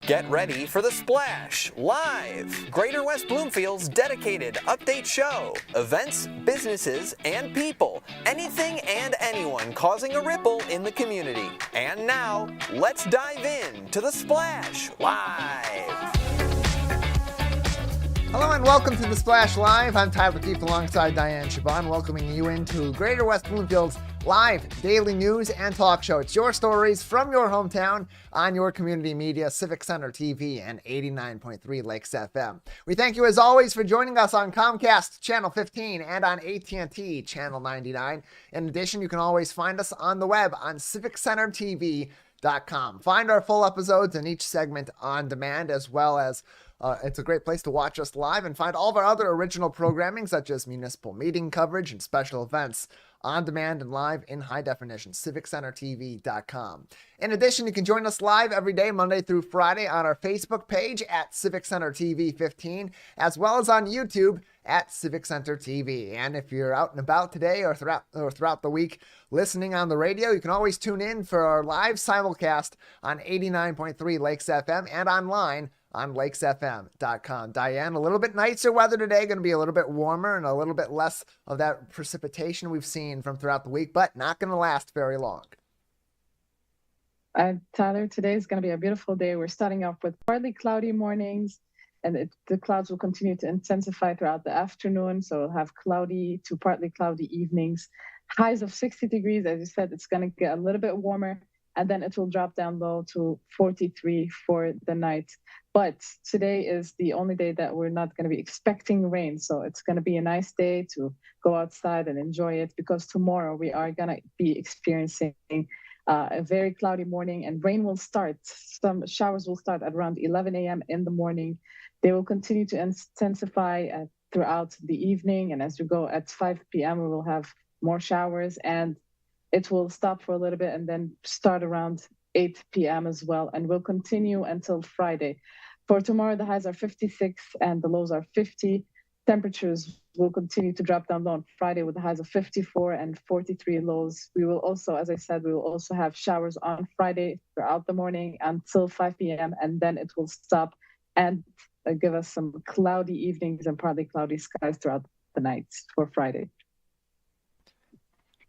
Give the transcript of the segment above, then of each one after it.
Get ready for The Splash Live, Greater West Bloomfield's dedicated update show. Events, businesses, and people. Anything and anyone causing a ripple in the community. And now, let's dive in to The Splash Live. Hello and welcome to The Splash Live. I'm Tyler Kieft alongside Dayan Chaaban, welcoming you into Greater West Bloomfield's live daily news and talk show. It's your stories from your hometown on your community media, Civic Center TV and 89.3 Lakes FM. We thank you as always for joining us on Comcast Channel 15 and on AT&T Channel 99. In addition, you can always find us on the web on civiccentertv.com. Find our full episodes and each segment on demand, as well as it's a great place to watch us live and find all of our other original programming, such as municipal meeting coverage and special events on demand and live in high definition, civiccentertv.com. In addition, you can join us live every day, Monday through Friday, on our Facebook page at Civic Center TV 15, as well as on YouTube at Civic Center TV. And if you're out and about today or throughout the week listening on the radio, you can always tune in for our live simulcast on 89.3 Lakes FM and online on lakesfm.com. Dayan, a little bit nicer weather today, going to be a little bit warmer and a little bit less of that precipitation we've seen from throughout the week, but not going to last very long. Tyler, today is going to be a beautiful day. We're starting off with partly cloudy mornings, and the clouds will continue to intensify throughout the afternoon. So we'll have cloudy to partly cloudy evenings. Highs of 60 degrees. As you said, it's going to get a little bit warmer, and then it will drop down low to 43 for the night. But today is the only day that we're not going to be expecting rain. So it's going to be a nice day to go outside and enjoy it, because tomorrow we are going to be experiencing a very cloudy morning, and rain will start. Some showers will start at around 11 a.m. in the morning. They will continue to intensify throughout the evening. And as you go at 5 p.m., we will have more showers, and it will stop for a little bit and then start around 8 p.m. as well, and will continue until Friday. For tomorrow, the highs are 56 and the lows are 50. Temperatures will continue to drop down low on Friday with the highs of 54 and 43 lows. We will also, as I said, we will also have showers on Friday throughout the morning until 5 p.m. and then it will stop and give us some cloudy evenings and partly cloudy skies throughout the night for Friday.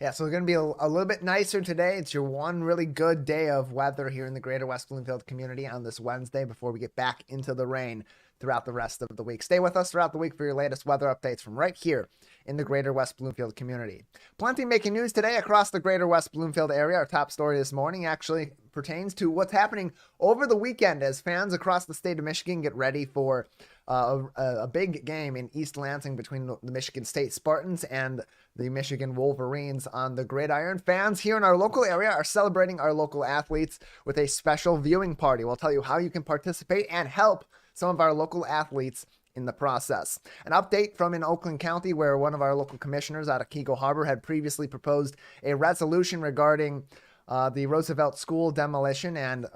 Yeah, so it's going to be a little bit nicer today. It's your one really good day of weather here in the Greater West Bloomfield community on this Wednesday before we get back into the rain throughout the rest of the week. Stay with us throughout the week for your latest weather updates from right here in the Greater West Bloomfield community. Plenty making news today across the Greater West Bloomfield area. Our top story this morning actually pertains to what's happening over the weekend as fans across the state of Michigan get ready for a big game in East Lansing between the Michigan State Spartans and the Michigan Wolverines on the gridiron. Fans here in our local area are celebrating our local athletes with a special viewing party. We'll tell you how you can participate and help some of our local athletes in the process. An update from in Oakland County, where one of our local commissioners out of Keego Harbor had previously proposed a resolution regarding the Roosevelt School demolition, and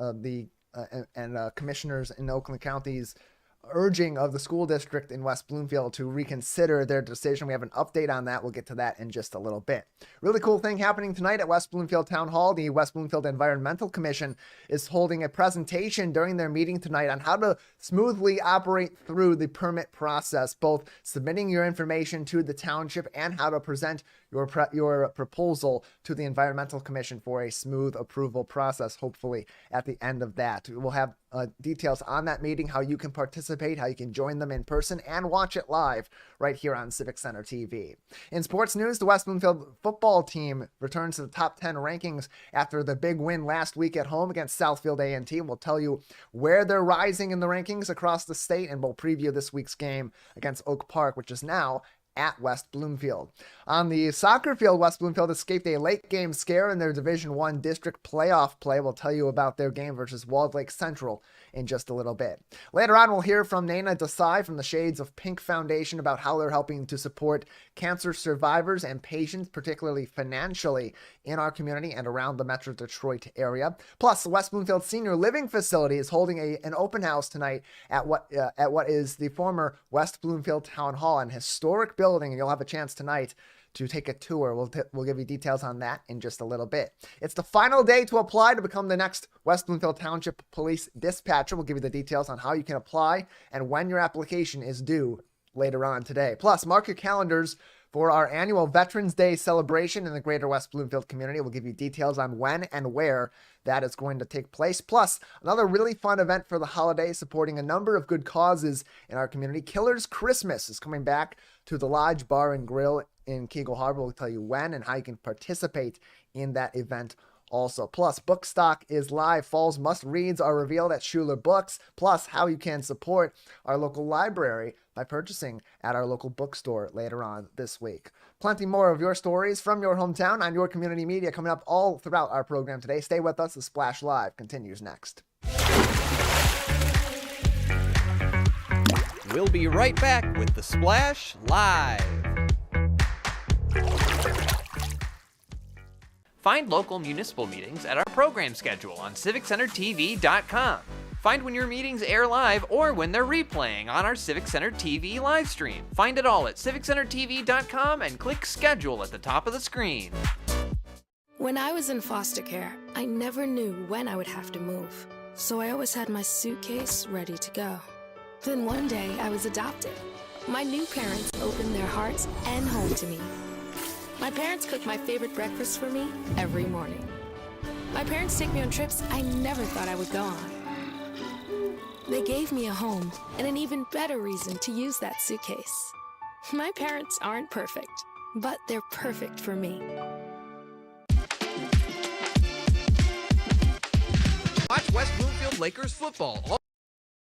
commissioners in Oakland County's urging of the school district in West Bloomfield to reconsider their decision. We have an update on that. We'll get to that in just a little bit. Really cool thing happening tonight at West Bloomfield Town Hall. The West Bloomfield Environmental Commission is holding a presentation during their meeting tonight on how to smoothly operate through the permit process, both submitting your information to the township and how to present your proposal to the Environmental Commission for a smooth approval process, hopefully at the end of that. We'll have details on that meeting, how you can participate, how you can join them in person and watch it live right here on Civic Center TV. In sports news, the West Bloomfield football team returns to the top 10 rankings after the big win last week at home against Southfield A&T. We'll tell you where they're rising in the rankings across the state, and we'll preview this week's game against Oak Park, which is now at West Bloomfield. On the soccer field, West Bloomfield escaped a late game scare in their Division I district playoff play. We'll tell you about their game versus Walled Lake Central in just a little bit. Later on, we'll hear from Nana Desai from the Shades of Pink Foundation about how they're helping to support cancer survivors and patients, particularly financially, in our community and around the Metro Detroit area. Plus, the West Bloomfield Senior Living Facility is holding an open house tonight at what is the former West Bloomfield Town Hall, an historic building, and you'll have a chance tonight to take a tour. We'll give you details on that in just a little bit. It's the final day to apply to become the next West Bloomfield Township Police Dispatcher. We'll give you the details on how you can apply and when your application is due later on today. Plus, mark your calendars for our annual Veterans Day celebration in the greater West Bloomfield community. We'll give you details on when and where that is going to take place. Plus, another really fun event for the holiday supporting a number of good causes in our community. Killer's Christmas is coming back to the Lodge Bar and Grill in Keego Harbor. We'll tell you when and how you can participate in that event also. Plus, book stock is live. Fall's must-reads are revealed at Schuler Books. Plus, how you can support our local library by purchasing at our local bookstore later on this week. Plenty more of your stories from your hometown on your community media coming up all throughout our program today. Stay with us. The Splash Live continues next. We'll be right back with The Splash Live. Find local municipal meetings at our program schedule on civiccentertv.com. Find when your meetings air live or when they're replaying on our Civic Center TV live stream. Find it all at civiccentertv.com and click schedule at the top of the screen. When I was in foster care, I never knew when I would have to move, so I always had my suitcase ready to go. Then one day I was adopted. My new parents opened their hearts and home to me. My parents cook my favorite breakfast for me every morning. My parents take me on trips I never thought I would go on. They gave me a home and an even better reason to use that suitcase. My parents aren't perfect, but they're perfect for me. Watch West Bloomfield Lakers football all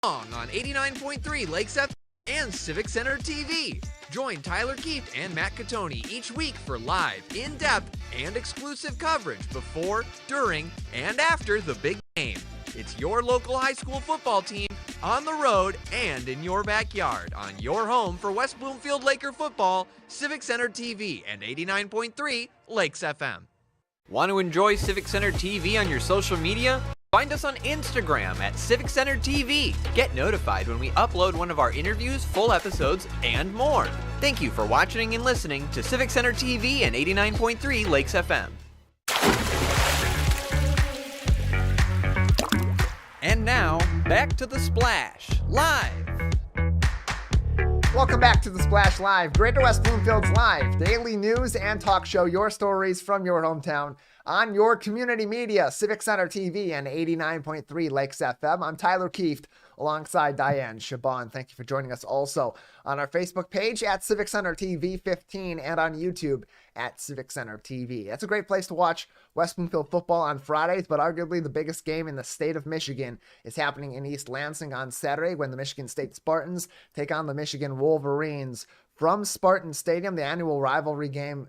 along on 89.3 Lakes FM and Civic Center TV. Join Tyler Kieft and Matt Catoni each week for live, in-depth, and exclusive coverage before, during, and after the big game. It's your local high school football team on the road and in your backyard on your home for West Bloomfield Laker football, Civic Center TV, and 89.3 Lakes FM. Want to enjoy Civic Center TV on your social media? Find us on Instagram at Civic Center TV. Get notified when we upload one of our interviews, full episodes, and more. Thank you for watching and listening to Civic Center TV and 89.3 Lakes FM. And now, back to The Splash Live. Welcome back to The Splash Live, Greater West Bloomfield's live daily news and talk show. Your stories from your hometown on your community media, Civic Center TV and 89.3 Lakes FM. I'm Tyler Kieft alongside Dayan Chaaban. Thank you for joining us also on our Facebook page at Civic Center TV 15 and on YouTube at Civic Center TV. That's a great place to watch West Bloomfield football on Fridays, but arguably the biggest game in the state of Michigan is happening in East Lansing on Saturday when the Michigan State Spartans take on the Michigan Wolverines from Spartan Stadium, the annual rivalry game,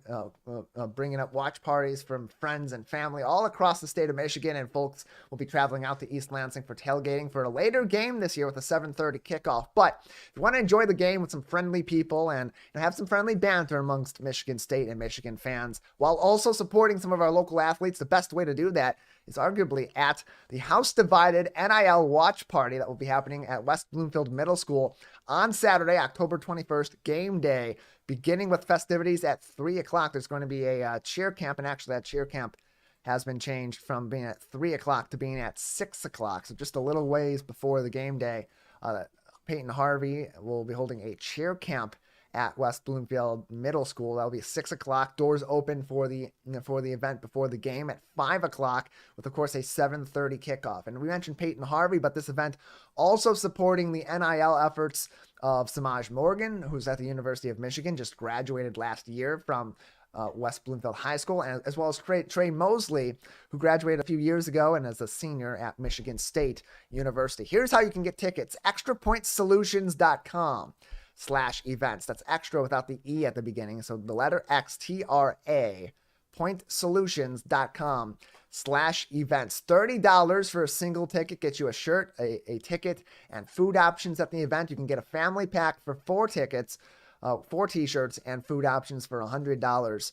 bringing up watch parties from friends and family all across the state of Michigan, and folks will be traveling out to East Lansing for tailgating for a later game this year with a 7:30 kickoff. But if you want to enjoy the game with some friendly people and have some friendly banter amongst Michigan State and Michigan fans, while also supporting some of our local athletes, the best way to do that is arguably at the House Divided NIL watch party that will be happening at West Bloomfield Middle School on Saturday, October 21st, game day, beginning with festivities at 3 o'clock. There's going to be a cheer camp, and actually that cheer camp has been changed from being at 3 o'clock to being at 6 o'clock, so just a little ways before the game day. Peyton Harvey will be holding a cheer camp at West Bloomfield Middle School. That'll be 6 o'clock. Doors open for the event before the game at 5 o'clock with, of course, a 7:30 kickoff. And we mentioned Peyton Harvey, but this event also supporting the NIL efforts of Samaj Morgan, who's at the University of Michigan, just graduated last year from West Bloomfield High School, and as well as Trey Mosley, who graduated a few years ago and is a senior at Michigan State University. Here's how you can get tickets: extrapointsolutions.com/events. That's extra without the E at the beginning. So the letter XTRA, pointsolutions.com/events. $30 for a single ticket gets you a shirt, a ticket, and food options at the event. You can get a family pack for 4 tickets, 4 t-shirts, and food options for $100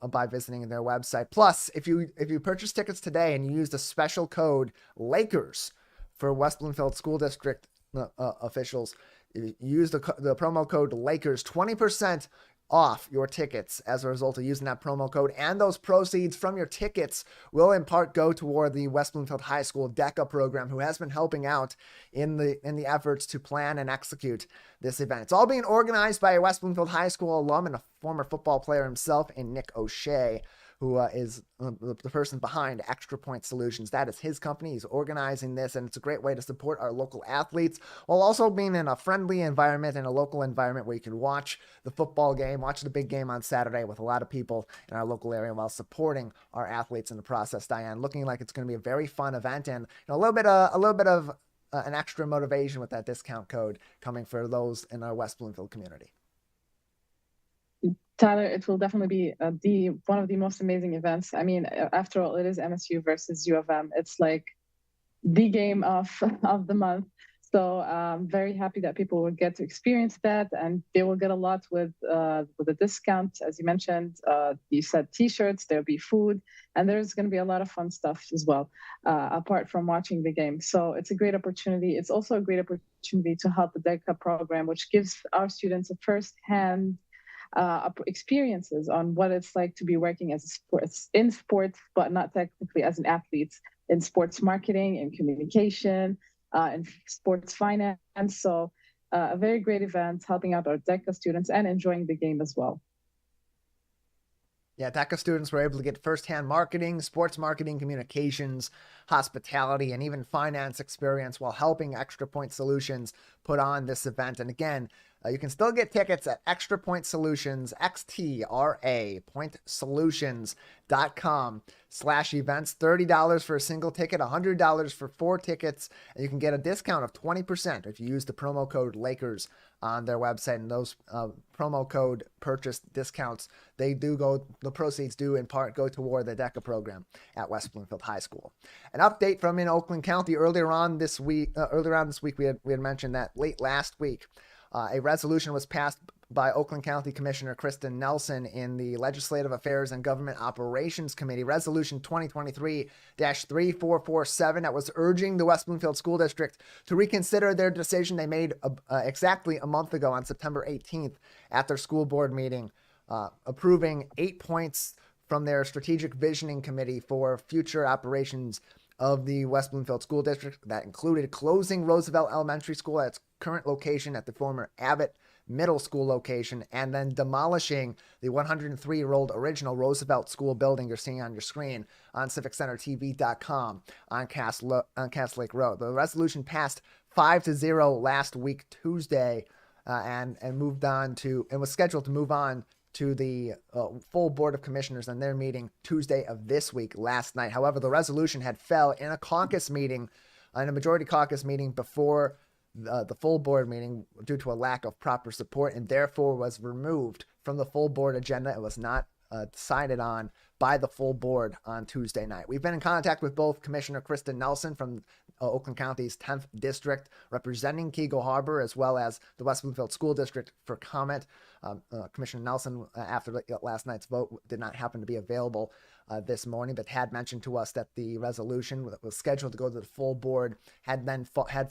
by visiting their website. Plus, if you purchase tickets today and you use the special code LAKERS for West Bloomfield School District officials, use the promo code LAKERS, 20% off your tickets as a result of using that promo code. And those proceeds from your tickets will in part go toward the West Bloomfield High School DECA program, who has been helping out in the efforts to plan and execute this event. It's all being organized by a West Bloomfield High School alum and a former football player himself, in Nick O'Shea, who is the person behind Extra Point Solutions. That is his company. He's organizing this, and it's a great way to support our local athletes while also being in a friendly environment, in a local environment where you can watch the football game, watch the big game on Saturday with a lot of people in our local area while supporting our athletes in the process. Dayan, looking like it's going to be a very fun event, and a little bit of an extra motivation with that discount code coming for those in our West Bloomfield community. Tyler, it will definitely be one of the most amazing events. I mean, after all, it is MSU versus U of M. It's like the game of the month. So I'm very happy that people will get to experience that, and they will get a lot with a discount, as you mentioned. You said T-shirts, there'll be food, and there's going to be a lot of fun stuff as well, apart from watching the game. So it's a great opportunity. It's also a great opportunity to help the DECA program, which gives our students a first-hand experiences on what it's like to be working as in sports, but not technically as an athlete, in sports marketing, in communication, in sports finance. So a very great event, helping out our DECA students and enjoying the game as well. Yeah, DECA students were able to get firsthand marketing, sports marketing, communications, hospitality, and even finance experience while helping Extra Point Solutions put on this event. And again, you can still get tickets at Extra Point Solutions, XTRA, pointsolutions.com/events. $30 for a single ticket, $100 for 4 tickets, and you can get a discount of 20% if you use the promo code Lakers on their website. And those promo code purchase discounts, the proceeds do in part go toward the DECA program at West Bloomfield High School. An update from in Oakland County earlier on this week, we had mentioned that late last week, a resolution was passed by Oakland County Commissioner Kristen Nelson in the Legislative Affairs and Government Operations Committee, Resolution 2023-3447, that was urging the West Bloomfield School District to reconsider their decision they made exactly a month ago on September 18th at their school board meeting, approving 8 points from their Strategic Visioning Committee for future operations of the West Bloomfield School District. That included closing Roosevelt Elementary School at its current location at the former Abbott Middle School location, and then demolishing the 103-year-old original Roosevelt School building you're seeing on your screen on CivicCenterTV.com on Cass Lake Road. The resolution passed 5-0 last week, Tuesday, and was scheduled to move on to the full Board of Commissioners on their meeting Tuesday of this week, last night. However, the resolution had fell in a majority caucus meeting before the full board meeting due to a lack of proper support, and therefore was removed from the full board agenda. It was not decided on by the full board on Tuesday night. We've been in contact with both Commissioner Kristen Nelson from Oakland County's 10th District, representing Keego Harbor, as well as the West Bloomfield School District for comment. Commissioner Nelson, after last night's vote, did not happen to be available this morning, but had mentioned to us that the resolution that was scheduled to go to the full board had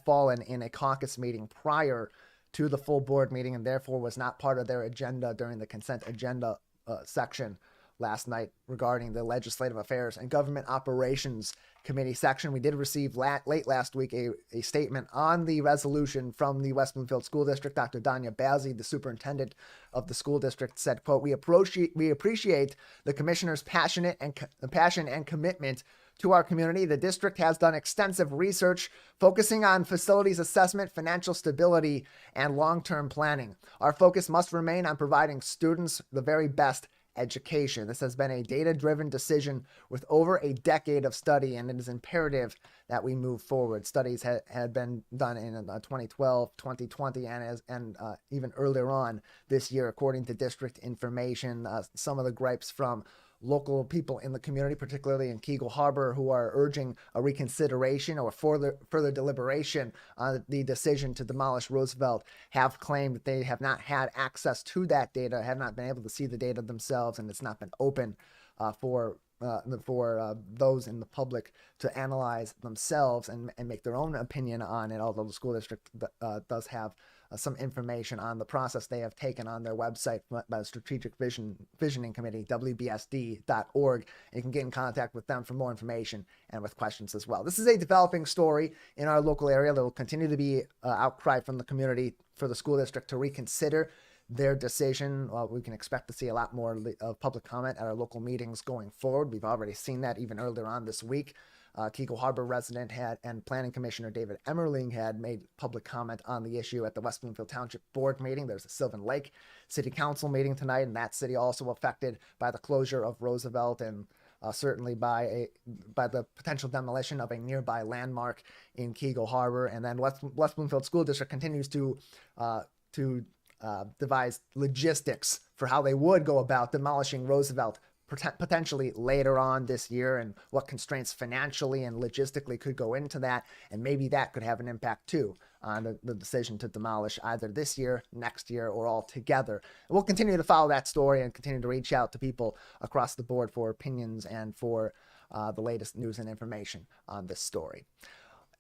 fallen in a caucus meeting prior to the full board meeting, and therefore was not part of their agenda during the consent agenda section last night regarding the Legislative Affairs and Government Operations Committee section. We did receive late last week a statement on the resolution from the West Bloomfield School District. Dr. Danya Bazzi, the superintendent of the school district, said, quote, we appreciate the commissioner's passion and commitment to our community. The district has done extensive research focusing on facilities assessment, financial stability, and long-term planning. Our focus must remain on providing students the very best education. This has been a data-driven decision with over a decade of study, and it is imperative that we move forward. Studies had been done in 2012, 2020, and even earlier on this year, according to district information. Some of the gripes from local people in the community, particularly in Keego Harbor, who are urging a reconsideration or further deliberation on the decision to demolish Roosevelt, have claimed that they have not had access to that data, have not been able to see the data themselves, and it's not been open for those in the public to analyze themselves and make their own opinion on it, although the school district does have some information on the process they have taken on their website by the Strategic Visioning Committee, WBSD.org. And you can get in contact with them for more information and with questions as well. This is a developing story in our local area. There will continue to be outcry from the community for the school district to reconsider their decision. We can expect to see a lot more of public comment at our local meetings going forward. We've already seen that even earlier on this week. Keego Harbor resident and Planning Commissioner David Emmerling had made public comment on the issue at the West Bloomfield Township Board meeting. There's a Sylvan Lake City Council meeting tonight, and that city also affected by the closure of Roosevelt and certainly by the potential demolition of a nearby landmark in Keego Harbor. And then West Bloomfield School District continues to devise logistics for how they would go about demolishing Roosevelt potentially later on this year, and what constraints financially and logistically could go into that, and maybe that could have an impact too on the decision to demolish either this year, next year, or all together. And we'll continue to follow that story and continue to reach out to people across the board for opinions and for the latest news and information on this story.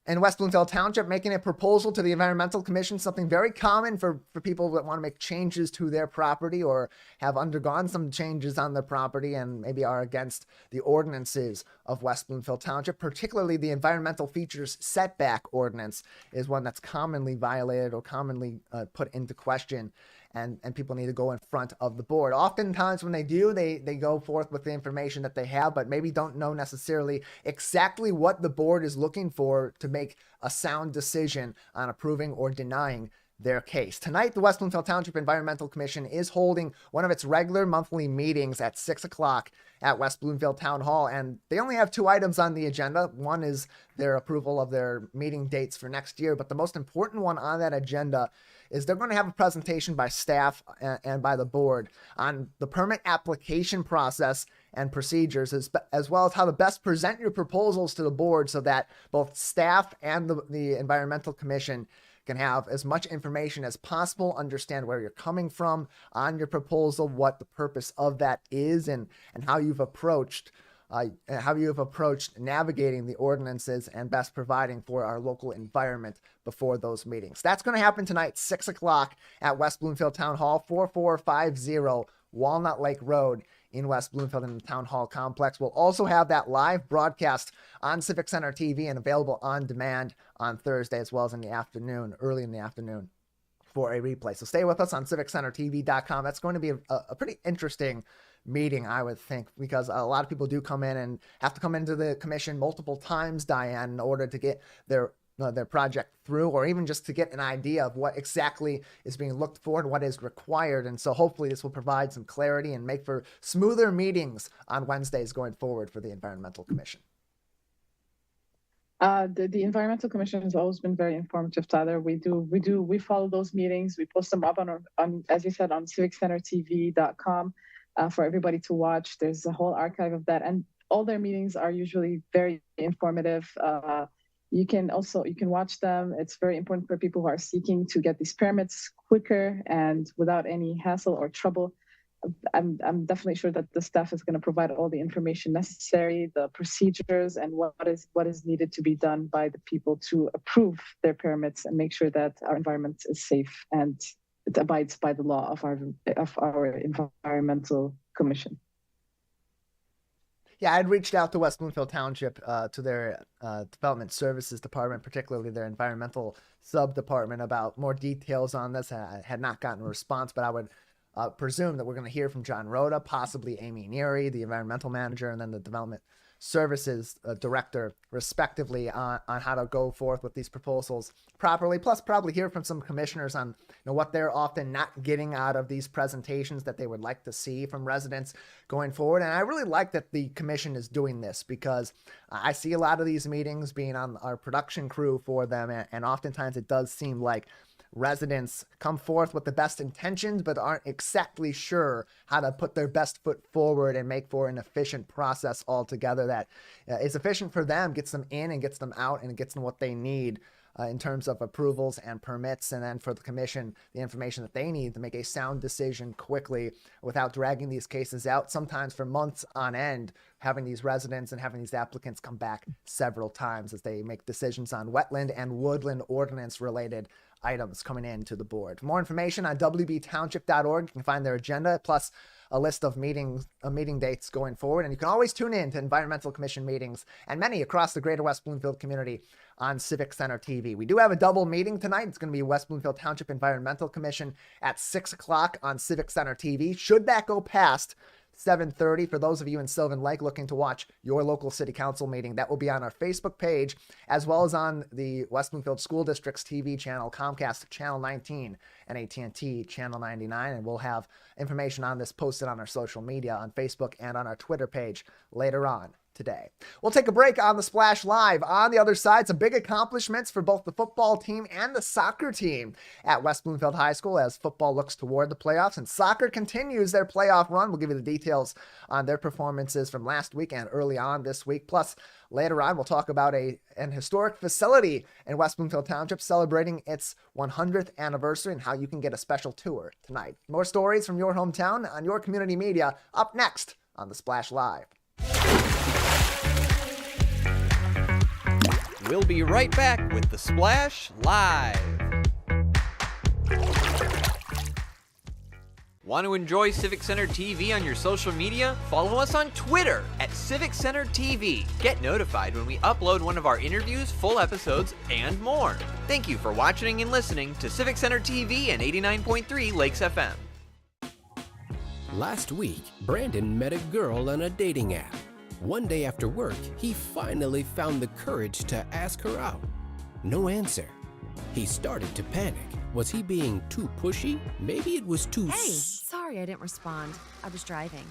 And West Bloomfield Township making a proposal to the Environmental Commission, something very common for people that want to make changes to their property or have undergone some changes on their property and maybe are against the ordinances of West Bloomfield Township. Particularly the environmental features setback ordinance is one that's commonly violated or commonly put into question. And people need to go in front of the board. Oftentimes when they do, they go forth with the information that they have, but maybe don't know necessarily exactly what the board is looking for to make a sound decision on approving or denying their case. Tonight, the West Bloomfield Township Environmental Commission is holding one of its regular monthly meetings at 6 o'clock at West Bloomfield Town Hall, and they only have 2 items on the agenda. One is their approval of their meeting dates for next year, but the most important one on that agenda is they're going to have a presentation by staff and by the board on the permit application process and procedures, as well as how to best present your proposals to the board so that both staff and the Environmental Commission can have as much information as possible, understand where you're coming from on your proposal, what the purpose of that is, and how you've approached navigating the ordinances and best providing for our local environment before those meetings. That's going to happen tonight, 6 o'clock at West Bloomfield Town Hall, 4450 Walnut Lake Road in West Bloomfield in the Town Hall complex. We'll also have that live broadcast on Civic Center TV and available on demand on Thursday, as well as in the afternoon, early in the afternoon, for a replay. So stay with us on CivicCenterTV.com. That's going to be a pretty interesting meeting, I would think, because a lot of people do come in and have to come into the commission multiple times, Dayan, in order to get their project through, or even just to get an idea of what exactly is being looked for and what is required. And so hopefully this will provide some clarity and make for smoother meetings on Wednesdays going forward for the Environmental Commission. The Environmental Commission has always been very informative, Tyler. We follow those meetings. We post them up on as you said, on CivicCenterTV.com for everybody to watch. There's a whole archive of that, and all their meetings are usually very informative. You can watch them. It's very important for people who are seeking to get these permits quicker and without any hassle or trouble. I'm definitely sure that the staff is going to provide all the information necessary, the procedures, and what is needed to be done by the people to approve their permits and make sure that our environment is safe and it abides by the law of our Environmental Commission. Yeah, I'd reached out to West Bloomfield Township, to their Development Services Department, particularly their Environmental Sub-Department, about more details on this. I had not gotten a response, but I would presume that we're going to hear from John Rhoda, possibly Amy Neary, the Environmental Manager, and then the Development Services Director, respectively, on how to go forth with these proposals properly, plus probably hear from some commissioners on what they're often not getting out of these presentations that they would like to see from residents going forward. And I really like that the commission is doing this, because I see a lot of these meetings being on our production crew for them, and oftentimes it does seem like residents come forth with the best intentions but aren't exactly sure how to put their best foot forward and make for an efficient process altogether that is efficient for them, gets them in and gets them out and gets them what they need in terms of approvals and permits, and then for the commission, the information that they need to make a sound decision quickly without dragging these cases out, sometimes for months on end, having these residents and having these applicants come back several times as they make decisions on wetland and woodland ordinance related items coming into the board. For more information on wbtownship.org, you can find their agenda plus a list of meeting dates going forward. And you can always tune in to Environmental Commission meetings and many across the greater West Bloomfield community on Civic Center TV. We do have a double meeting tonight. It's going to be West Bloomfield Township Environmental Commission at 6 o'clock on Civic Center TV. Should that go past 7:30, for those of you in Sylvan Lake looking to watch your local city council meeting, that will be on our Facebook page, as well as on the West Bloomfield School District's TV channel, Comcast Channel 19 and AT&T Channel 99. And we'll have information on this posted on our social media, on Facebook and on our Twitter page later on today. We'll take a break on the Splash Live. On the other side, some big accomplishments for both the football team and the soccer team at West Bloomfield High School as football looks toward the playoffs and soccer continues their playoff run. We'll give you the details on their performances from last week and early on this week. Plus, later on, we'll talk about an historic facility in West Bloomfield Township celebrating its 100th anniversary and how you can get a special tour tonight. More stories from your hometown on your community media up next on the Splash Live. We'll be right back with the Splash Live. Want to enjoy Civic Center TV on your social media? Follow us on Twitter at Civic Center TV. Get notified when we upload one of our interviews, full episodes, and more. Thank you for watching and listening to Civic Center TV and 89.3 Lakes FM. Last week, Brandon met a girl on a dating app. One day after work, he finally found the courage to ask her out. No answer. He started to panic. Was he being too pushy? Maybe it was too... Hey, sorry I didn't respond. I was driving.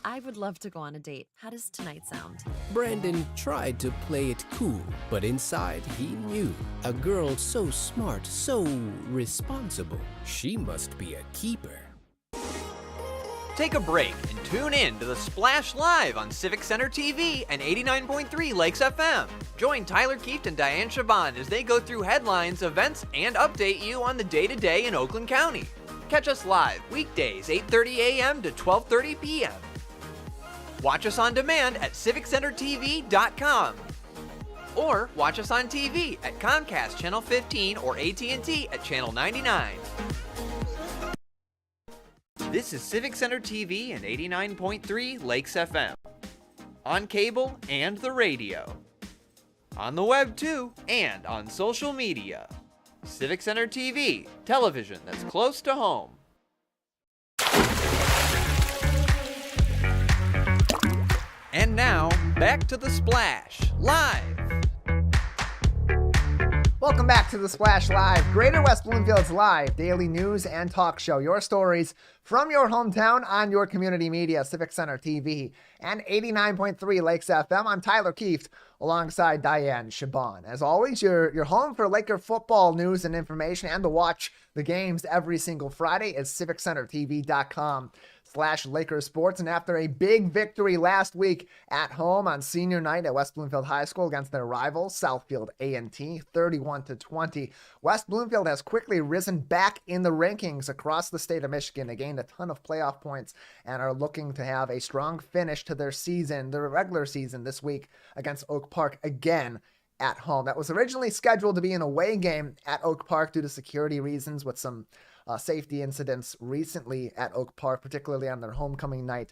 I would love to go on a date. How does tonight sound? Brandon tried to play it cool, but inside he knew. A girl so smart, so responsible. She must be a keeper. Take a break and tune in to the Splash Live on Civic Center TV and 89.3 Lakes FM. Join Tyler Kieft and Dayan Chaaban as they go through headlines, events, and update you on the day-to-day in Oakland County. Catch us live weekdays 8:30 a.m. to 12:30 p.m. Watch us on demand at civiccentertv.com. Or watch us on TV at Comcast Channel 15 or AT&T at Channel 99. This is Civic Center TV and 89.3 Lakes FM. On cable and the radio. On the web too, and on social media. Civic Center TV, television that's close to home. And now, back to the Splash, live. Welcome back to the Splash Live, Greater West Bloomfield's live daily news and talk show. Your stories from your hometown on your community media, Civic Center TV and 89.3 Lakes FM. I'm Tyler Kieft alongside Dayan Chaaban. As always, you're home for Laker football news and information, and to watch the games every single Friday is civiccentertv.com/Lakers Sports. And after a big victory last week at home on senior night at West Bloomfield High School against their rival, Southfield A&T, 31-20, West Bloomfield has quickly risen back in the rankings across the state of Michigan. They gained a ton of playoff points and are looking to have a strong finish to their season, their regular season this week against Oak Park again at home. That was originally scheduled to be an away game at Oak Park due to security reasons, with some safety incidents recently at Oak Park, particularly on their homecoming night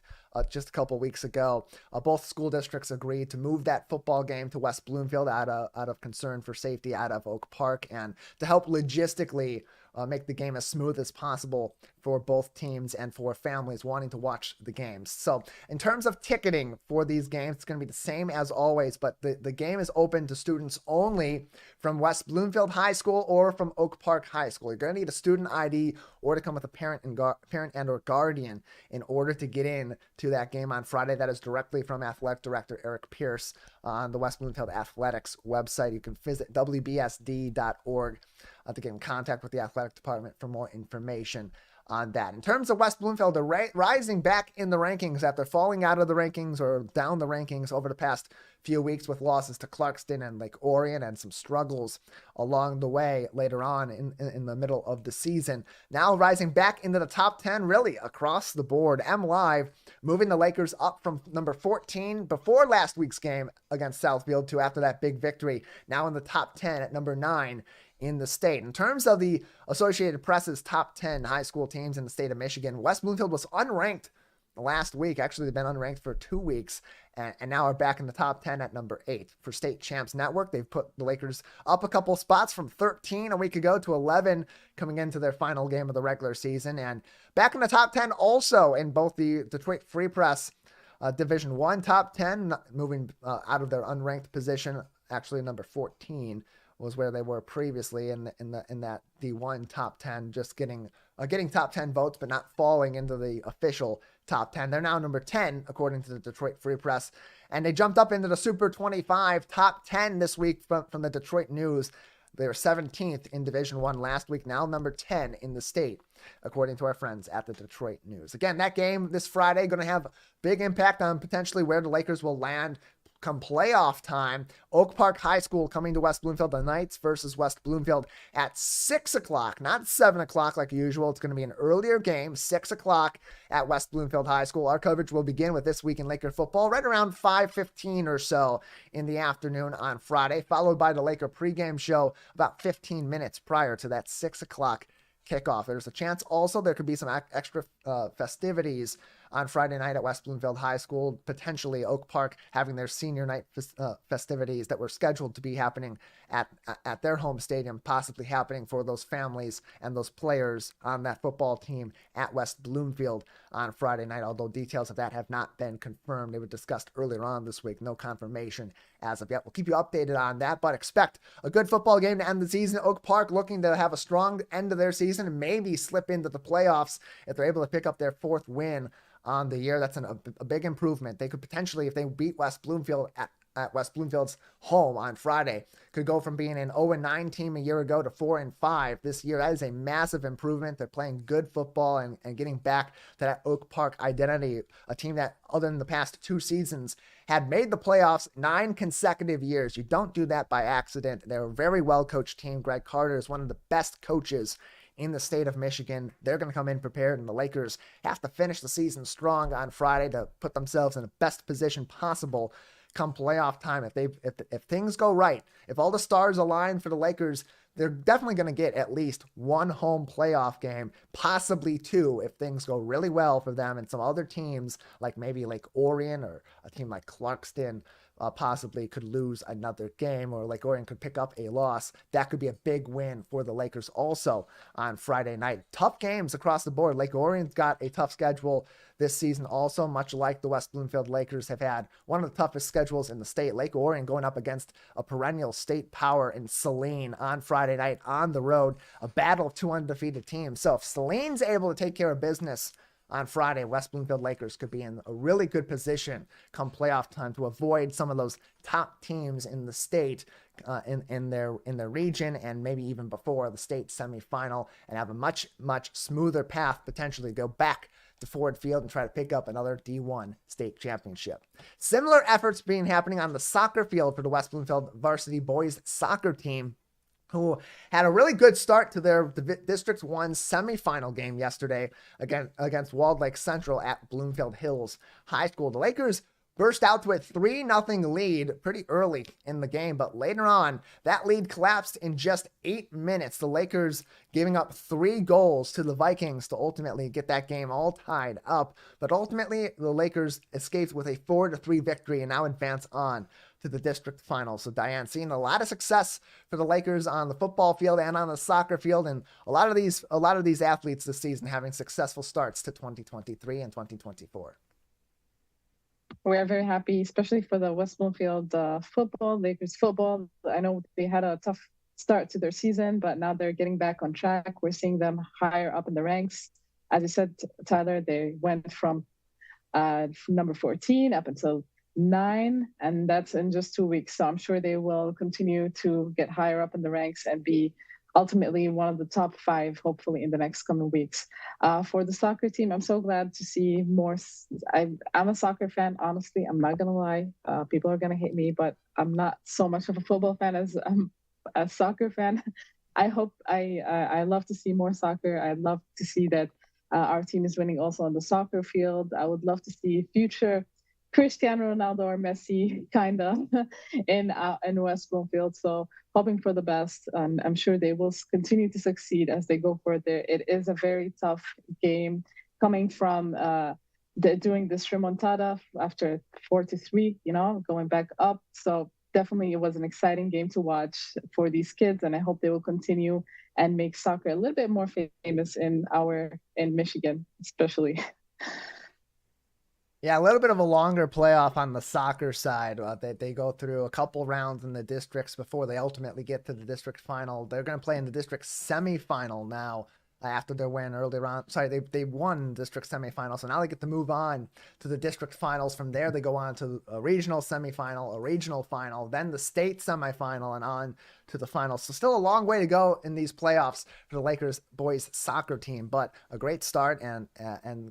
just a couple weeks ago. Both school districts agreed to move that football game to West Bloomfield out of concern for safety out of Oak Park, and to help logistically make the game as smooth as possible for both teams and for families wanting to watch the games. So in terms of ticketing for these games, it's going to be the same as always, but the game is open to students only from West Bloomfield High School or from Oak Park High School. You're going to need a student ID or to come with a parent and or guardian in order to get in to that game on Friday. That is directly from Athletic Director Eric Pierce on the West Bloomfield Athletics website. You can visit wbsd.org to get in contact with the athletic department for more information on that. In terms of West Bloomfield, they're rising back in the rankings after falling out of the rankings or down the rankings over the past few weeks with losses to Clarkston and Lake Orion and some struggles along the way later on in the middle of the season. Now rising back into the top 10 really across the board. MLive moving the Lakers up from number 14 before last week's game against Southfield to after that big victory. Now in the top 10 at number 9 in the state. In terms of the Associated Press's top 10 high school teams in the state of Michigan, West Bloomfield was unranked last week. Actually, they've been unranked for 2 weeks and now are back in the top 10 at number 8. For State Champs Network, they've put the Lakers up a couple spots from 13 a week ago to 11 coming into their final game of the regular season. And back in the top 10 also in both the Detroit Free Press Division 1 top 10, moving out of their unranked position, actually number 14 was where they were previously in that D1 top 10, just getting top 10 votes, but not falling into the official top 10. They're now number 10, according to the Detroit Free Press. And they jumped up into the Super 25 top 10 this week from the Detroit News. They were 17th in Division 1 last week, now number 10 in the state, according to our friends at the Detroit News. Again, that game this Friday going to have big impact on potentially where the Lakers will land come playoff time. Oak Park High School coming to West Bloomfield, the Knights versus West Bloomfield at 6 o'clock, not 7 o'clock like usual. It's going to be an earlier game, 6 o'clock at West Bloomfield High School. Our coverage will begin with This Week in Laker Football right around 5:15 or so in the afternoon on Friday, followed by the Laker pregame show about 15 minutes prior to that 6 o'clock kickoff. There's a chance also there could be some extra festivities on Friday night at West Bloomfield High School, potentially Oak Park having their senior night festivities that were scheduled to be happening at their home stadium, possibly happening for those families and those players on that football team at West Bloomfield on Friday night, although details of that have not been confirmed. They were discussed earlier on this week. No confirmation as of yet. We'll keep you updated on that, but expect a good football game to end the season. Oak Park looking to have a strong end of their season and maybe slip into the playoffs if they're able to pick up their 4th win on the year. That's a big improvement. They could potentially, if they beat West Bloomfield at West Bloomfield's home on Friday, could go from being an 0-9 team a year ago to 4-5 this year. That is a massive improvement. They're playing good football and getting back to that Oak Park identity, a team that, other than the past 2 seasons, had made the playoffs 9 consecutive years. You don't do that by accident. They're a very well-coached team. Greg Carter is one of the best coaches in the state of Michigan. They're going to come in prepared, and the Lakers have to finish the season strong on Friday to put themselves in the best position possible come playoff time. If things go right, if all the stars align for the Lakers, they're definitely going to get at least 1 home playoff game, possibly 2 if things go really well for them. And some other teams, like maybe Lake Orion or a team like Clarkston, possibly could lose another game, or Lake Orion could pick up a loss. That could be a big win for the Lakers also on Friday night. Tough games across the board. Lake Orion's got a tough schedule this season also, much like the West Bloomfield Lakers have had one of the toughest schedules in the state. Lake Orion going up against a perennial state power in Saline on Friday night on the road, a battle of 2 undefeated teams. So if Saline's able to take care of business on Friday, West Bloomfield Lakers could be in a really good position come playoff time to avoid some of those top teams in the state in their region, and maybe even before the state semifinal, and have a much smoother path potentially to go back to Ford Field and try to pick up another D1 state championship. Similar efforts happening on the soccer field for the West Bloomfield varsity boys soccer team, who had a really good start to their District 1 semifinal game yesterday against Walled Lake Central at Bloomfield Hills High School. The Lakers burst out to a 3-0 lead pretty early in the game, but later on, that lead collapsed in just 8 minutes. The Lakers giving up 3 goals to the Vikings to ultimately get that game all tied up. But ultimately, the Lakers escaped with a 4-3 victory and now advance on to the district final. So Dayan, seeing a lot of success for the Lakers on the football field and on the soccer field, and a lot of these athletes this season having successful starts to 2023 and 2024. We are very happy, especially for the West Bloomfield Lakers football. I know they had a tough start to their season, but now they're getting back on track. We're seeing them higher up in the ranks. As you said, Tyler, they went from number 14 up until 9, and that's in just 2 weeks. So I'm sure they will continue to get higher up in the ranks and be ultimately one of the top 5, hopefully in the next coming weeks. For the soccer team, I'm so glad to see more. I'm a soccer fan, honestly. I'm not gonna lie. People are gonna hate me, but I'm not so much of a football fan as I'm a soccer fan. I love to see more soccer. I love to see that our team is winning also on the soccer field. I would love to see future Cristiano Ronaldo or Messi kind of in West Bloomfield. So hoping for the best. I'm sure they will continue to succeed as they go further. It is a very tough game coming from doing this remontada after 4-3, going back up. So definitely it was an exciting game to watch for these kids, and I hope they will continue and make soccer a little bit more famous in Michigan, especially. Yeah, a little bit of a longer playoff on the soccer side. They go through a couple rounds in the districts before they ultimately get to the district final. They're going to play in the district semifinal now after their win earlier on. Sorry, they won district semifinal, so now they get to move on to the district finals. From there, they go on to a regional semifinal, a regional final, then the state semifinal, and on to the finals. So still a long way to go in these playoffs for the Lakers boys soccer team, but a great start and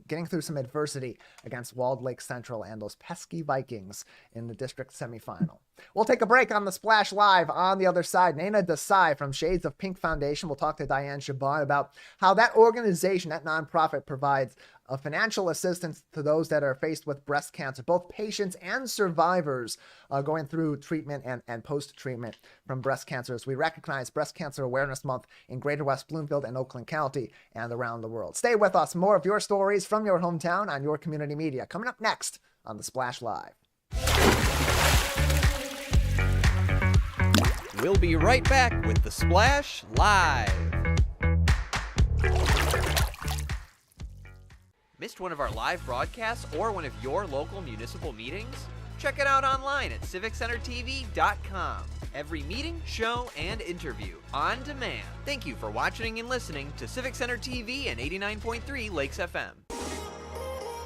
getting through some adversity against Walled Lake Central and those pesky Vikings in the district semifinal. We'll take a break on the Splash Live. On the other side, Naina Desai from Shades of Pink Foundation will talk to Dayan Chaaban about how that organization, that nonprofit, provides financial assistance to those that are faced with breast cancer, both patients and survivors going through treatment and post-treatment from breast cancer, as we recognize Breast Cancer Awareness Month in Greater West Bloomfield and Oakland County and around the world. Stay with us. More of your stories from your hometown on your community media coming up next on the Splash Live. We'll be right back with the Splash Live. Missed one of our live broadcasts or one of your local municipal meetings? Check it out online at civiccentertv.com. Every meeting, show, and interview on demand. Thank you for watching and listening to Civic Center TV and 89.3 Lakes FM.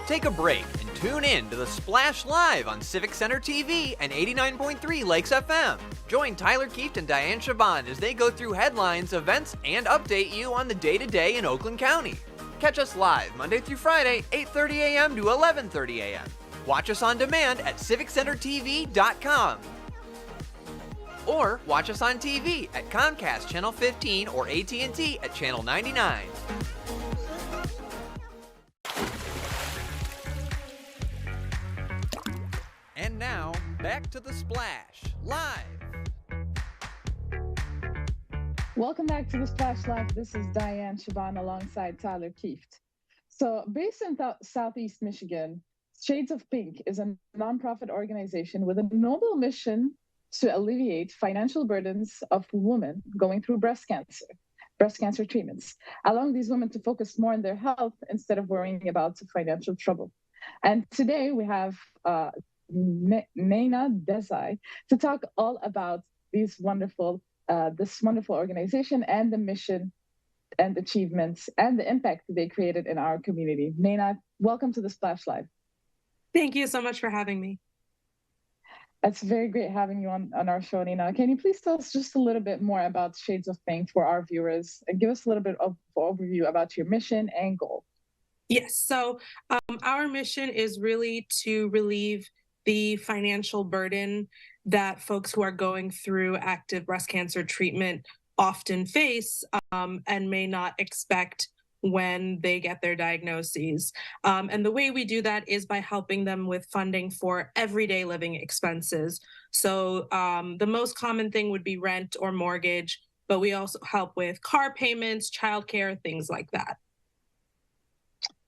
Take a break and tune in to the Splash Live on Civic Center TV and 89.3 Lakes FM. Join Tyler Kieft and Dayan Chaaban as they go through headlines, events, and update you on the day-to-day in Oakland County. Catch us live Monday through Friday, 8:30 a.m. to 11:30 a.m. Watch us on demand at civiccentertv.com. Or watch us on TV at Comcast Channel 15 or AT&T at Channel 99. And now, back to the Splash Live. Welcome back to the Splash Live. This is Dayan Chaaban alongside Tyler Kieft. So based in Southeast Michigan, Shades of Pink is a nonprofit organization with a noble mission to alleviate financial burdens of women going through breast cancer treatments, allowing these women to focus more on their health instead of worrying about financial trouble. And today we have Naina Desai to talk all about this wonderful organization and the mission and achievements and the impact they created in our community. Naina, welcome to the Splash Live. Thank you so much for having me. It's very great having you on our show, Naina. Can you please tell us just a little bit more about Shades of Pink for our viewers and give us a little bit of overview about your mission and goal? Yes, so our mission is really to relieve the financial burden that folks who are going through active breast cancer treatment often face and may not expect when they get their diagnoses. And the way we do that is by helping them with funding for everyday living expenses. So the most common thing would be rent or mortgage, but we also help with car payments, childcare, things like that.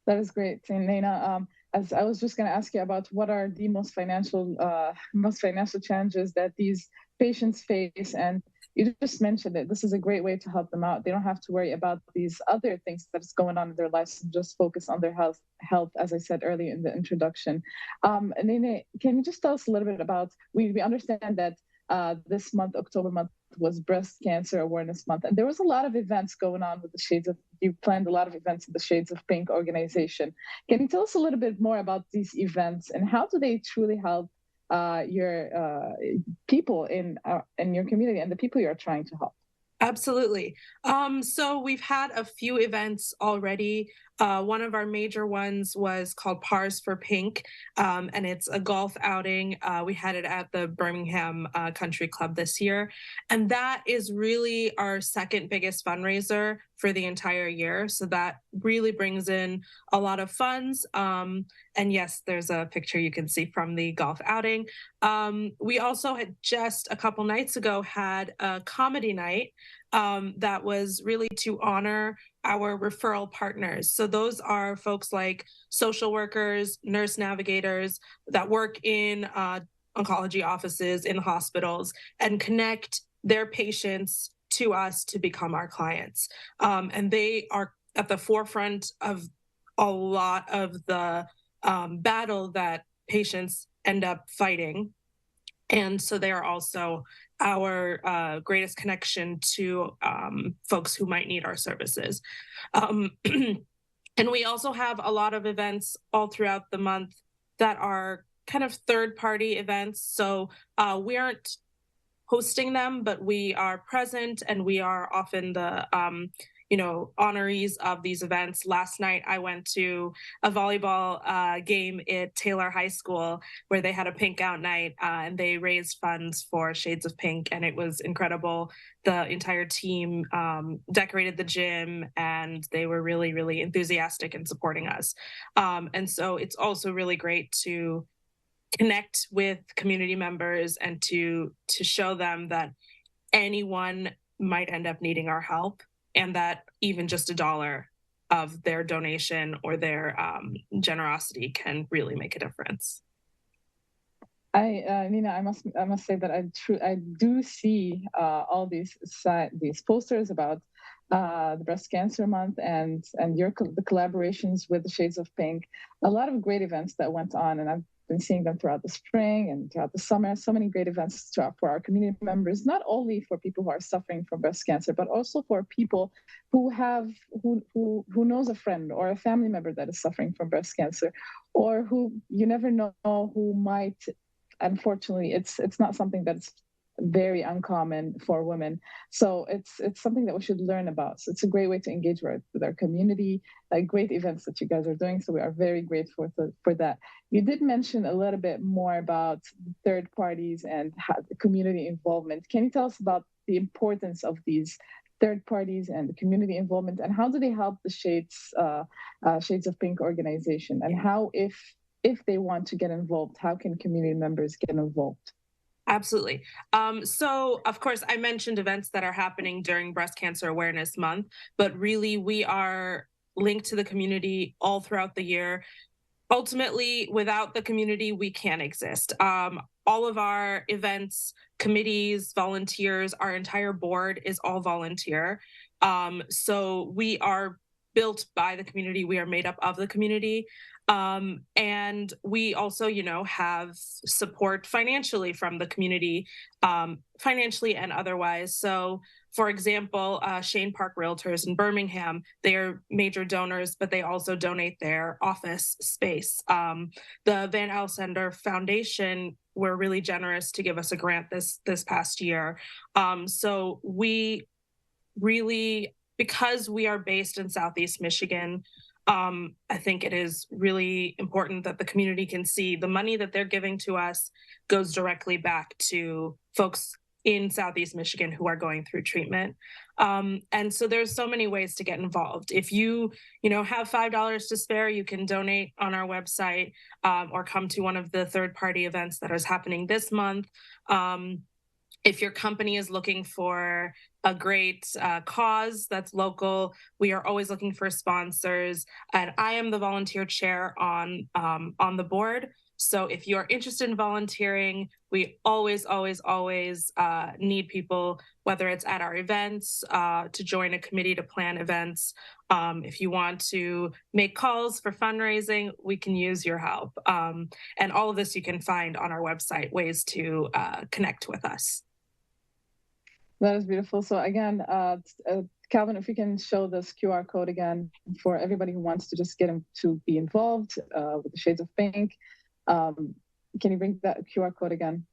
That is great, Naina. As I was just going to ask you about what are the most financial challenges that these patients face, and you just mentioned it. This is a great way to help them out. They don't have to worry about these other things that's going on in their lives and just focus on their health, as I said earlier in the introduction. Naina, can you just tell us a little bit about, we understand that this month, October month, was Breast Cancer Awareness Month, and there was a lot of events going on with you planned a lot of events with the Shades of Pink organization. Can you tell us a little bit more about these events and how do they truly help your people in your community and the people you're trying to help? Absolutely. So we've had a few events already. One of our major ones was called Pars for Pink, and it's a golf outing. We had it at the Birmingham Country Club this year, and that is really our second biggest fundraiser for the entire year. So that really brings in a lot of funds. And yes, there's a picture you can see from the golf outing. We also had just a couple nights ago had a comedy night that was really to honor our referral partners. So those are folks like social workers, nurse navigators that work in oncology offices in hospitals and connect their patients to us to become our clients. And they are at the forefront of a lot of the battle that patients end up fighting. And so they are also our greatest connection to folks who might need our services. And we also have a lot of events all throughout the month that are kind of third-party events. So we aren't hosting them, but we are present and we are often the honorees of these events. Last night, I went to a volleyball game at Taylor High School where they had a pink out night and they raised funds for Shades of Pink, and it was incredible. The entire team decorated the gym, and they were really, really enthusiastic in supporting us. And so it's also really great to connect with community members and to show them that anyone might end up needing our help, and that even just $1 of their donation or their generosity can really make a difference. Nina, I must say that I do see all these posters about the Breast Cancer Month and the collaborations with the Shades of Pink. A lot of great events that went on, and I've been seeing them throughout the spring and throughout the summer. So many great events for our community members, not only for people who are suffering from breast cancer, but also for people who knows a friend or a family member that is suffering from breast cancer, or who you never know who might. Unfortunately, it's not something that's very uncommon for women. So it's something that we should learn about. So it's a great way to engage with our community, great events that you guys are doing. So we are very grateful for that. You did mention a little bit more about third parties and the community involvement. Can you tell us about the importance of these third parties and the community involvement, and how do they help the Shades of Pink organization, and how, if they want to get involved, how can community members get involved? Absolutely. So, of course, I mentioned events that are happening during Breast Cancer Awareness Month, but really we are linked to the community all throughout the year. Ultimately, without the community, we can't exist. All of our events, committees, volunteers, our entire board is all volunteer. So we are built by the community. We are made up of the community. And we also, have support financially from the community, financially and otherwise. So, for example, Shane Park Realtors in Birmingham, they are major donors, but they also donate their office space. The Van Alcender Foundation were really generous to give us a grant this past year. So we really, because we are based in Southeast Michigan, I think it is really important that the community can see the money that they're giving to us goes directly back to folks in Southeast Michigan who are going through treatment. And so there's so many ways to get involved. If you have $5 to spare, you can donate on our website, or come to one of the third-party events that is happening this month. If your company is looking for a great cause that's local, we are always looking for sponsors. And I am the volunteer chair on the board. So if you're interested in volunteering, we always need people, whether it's at our events, to join a committee to plan events. If you want to make calls for fundraising, we can use your help. And all of this you can find on our website, ways to connect with us. That is beautiful. So again, Calvin, if you can show this QR code again for everybody who wants to just get them to be involved with the Shades of Pink. Can you bring that QR code again?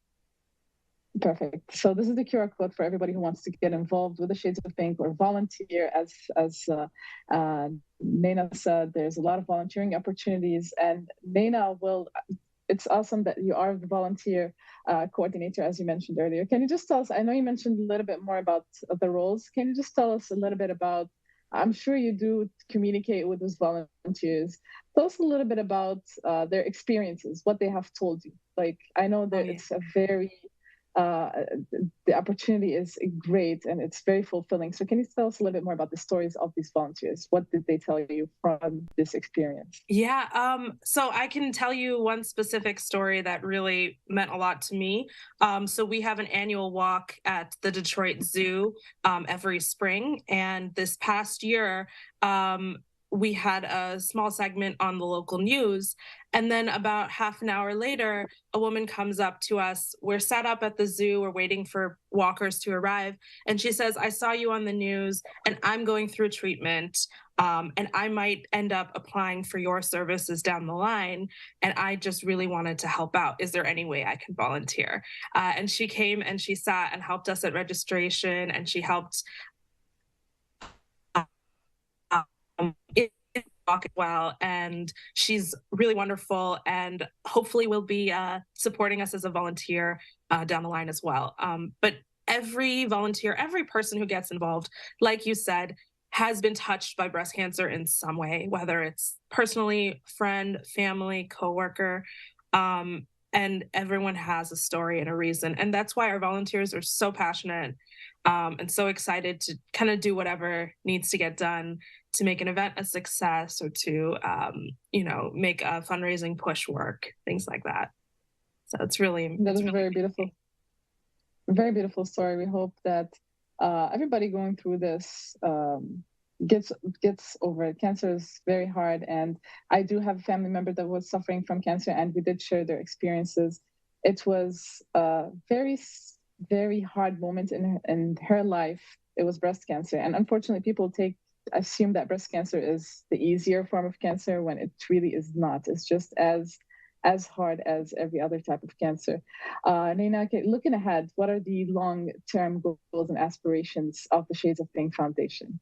Perfect. So this is the QR code for everybody who wants to get involved with the Shades of Pink or volunteer. As Naina said, there's a lot of volunteering opportunities, and Naina will. It's awesome that you are the volunteer coordinator, as you mentioned earlier. Can you just tell us? I know you mentioned a little bit more about the roles. Can you just tell us a little bit about? I'm sure you do communicate with those volunteers. Tell us a little bit about their experiences, what they have told you. Like, I know that it's a very the opportunity is great and it's very fulfilling. So can you tell us a little bit more about the stories of these volunteers? What did they tell you from this experience? Yeah, so I can tell you one specific story that really meant a lot to me. So we have an annual walk at the Detroit Zoo every spring. And this past year, we had a small segment on the local news. And then about half an hour later, a woman comes up to us. We're set up at the zoo. We're waiting for walkers to arrive. And she says, I saw you on the news and I'm going through treatment. And I might end up applying for your services down the line. And I just really wanted to help out. Is there any way I can volunteer? And she came and she sat and helped us at registration, and she helped walk as well. And she's really wonderful, and hopefully will be supporting us as a volunteer down the line as well. But every volunteer, every person who gets involved, like you said, has been touched by breast cancer in some way, whether it's personally, friend, family, coworker, and everyone has a story and a reason. And that's why our volunteers are so passionate and so excited to kind of do whatever needs to get done to make an event a success, or to, make a fundraising push work, things like that. So it's really, that's really very beautiful. Very beautiful story. We hope that everybody going through this gets over it. Cancer is very hard, and I do have a family member that was suffering from cancer, and we did share their experiences. It was a very, very hard moment in her life. It was breast cancer, and unfortunately, people assume that breast cancer is the easier form of cancer when it really is not. It's just as hard as every other type of cancer. Naina, looking ahead, what are the long-term goals and aspirations of the Shades of Pink Foundation?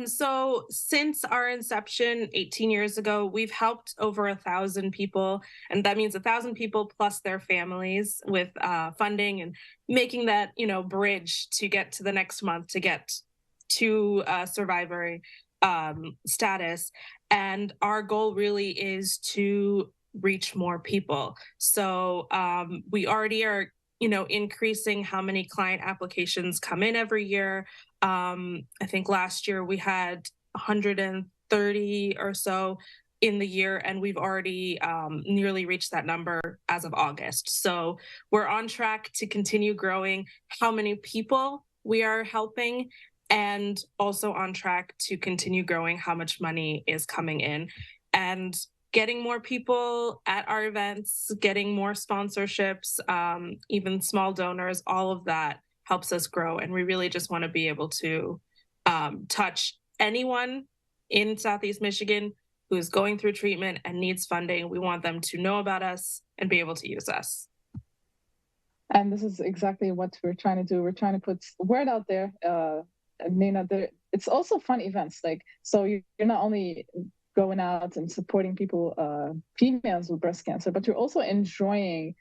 So since our inception 18 years ago, we've helped over 1,000 people, and that means 1,000 people plus their families with funding and making that, bridge to get to the next month, to get to survivor status. And our goal really is to reach more people. So we already are, increasing how many client applications come in every year. I think last year we had 130 or so in the year, and we've already nearly reached that number as of August. So we're on track to continue growing how many people we are helping, and also on track to continue growing how much money is coming in, and getting more people at our events, getting more sponsorships, even small donors. All of that helps us grow. And we really just want to be able to touch anyone in Southeast Michigan who is going through treatment and needs funding. We want them to know about us and be able to use us. And this is exactly what we're trying to do. We're trying to put word out there. Nina, it's also fun events. So you're not only going out and supporting people, females with breast cancer, but you're also enjoying